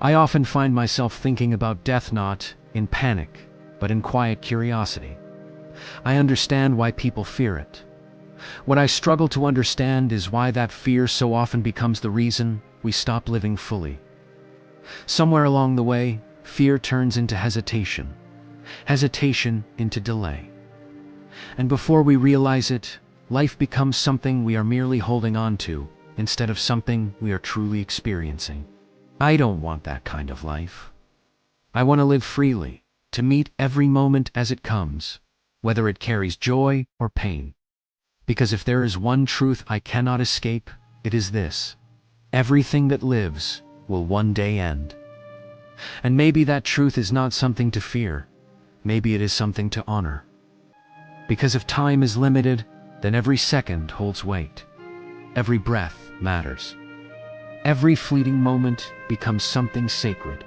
I often find myself thinking about death not in panic, but in quiet curiosity. I understand why people fear it. What I struggle to understand is why that fear so often becomes the reason we stop living fully. Somewhere along the way, fear turns into hesitation, hesitation into delay. And before we realize it, life becomes something we are merely holding on to, instead of something we are truly experiencing. I don't want that kind of life. I want to live freely, to meet every moment as it comes, whether it carries joy or pain. Because if there is one truth I cannot escape, it is this: everything that lives will one day end. And maybe that truth is not something to fear, maybe it is something to honor. Because if time is limited, then every second holds weight. Every breath matters. Every fleeting moment becomes something sacred.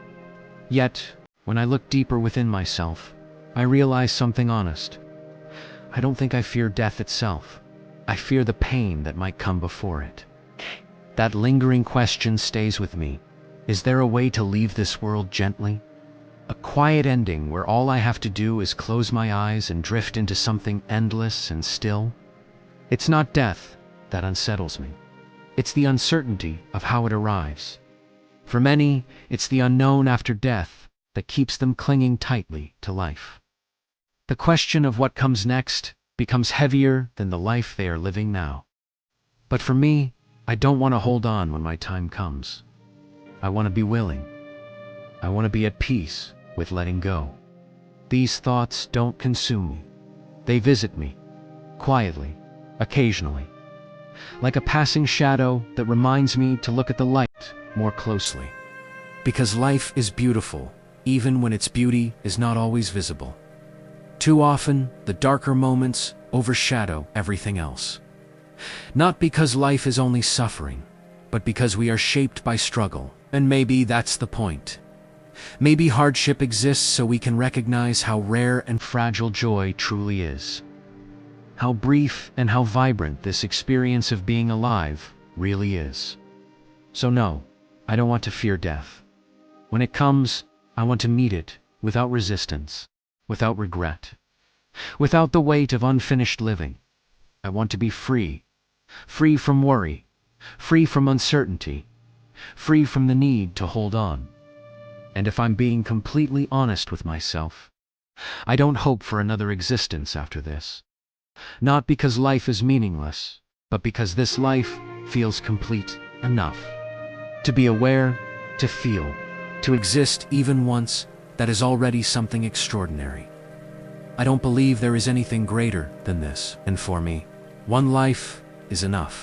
Yet, when I look deeper within myself, I realize something honest. I don't think I fear death itself. I fear the pain that might come before it. That lingering question stays with me. Is there a way to leave this world gently? A quiet ending where all I have to do is close my eyes and drift into something endless and still? It's not death that unsettles me. It's the uncertainty of how it arrives. For many, it's the unknown after death that keeps them clinging tightly to life. The question of what comes next becomes heavier than the life they are living now. But for me, I don't want to hold on when my time comes. I want to be willing. I want to be at peace with letting go. These thoughts don't consume me. They visit me, quietly, occasionally, like a passing shadow that reminds me to look at the light more closely. Because life is beautiful, even when its beauty is not always visible. Too often, the darker moments overshadow everything else. Not because life is only suffering, but because we are shaped by struggle, and maybe that's the point. Maybe hardship exists so we can recognize how rare and fragile joy truly is. How brief and how vibrant this experience of being alive really is. So no, I don't want to fear death. When it comes, I want to meet it without resistance, without regret, without the weight of unfinished living. I want to be free, free from worry, free from uncertainty, free from the need to hold on. And if I'm being completely honest with myself, I don't hope for another existence after this. Not because life is meaningless, but because this life feels complete enough. To be aware, to feel, to exist even once, that is already something extraordinary. I don't believe there is anything greater than this, and for me, one life is enough.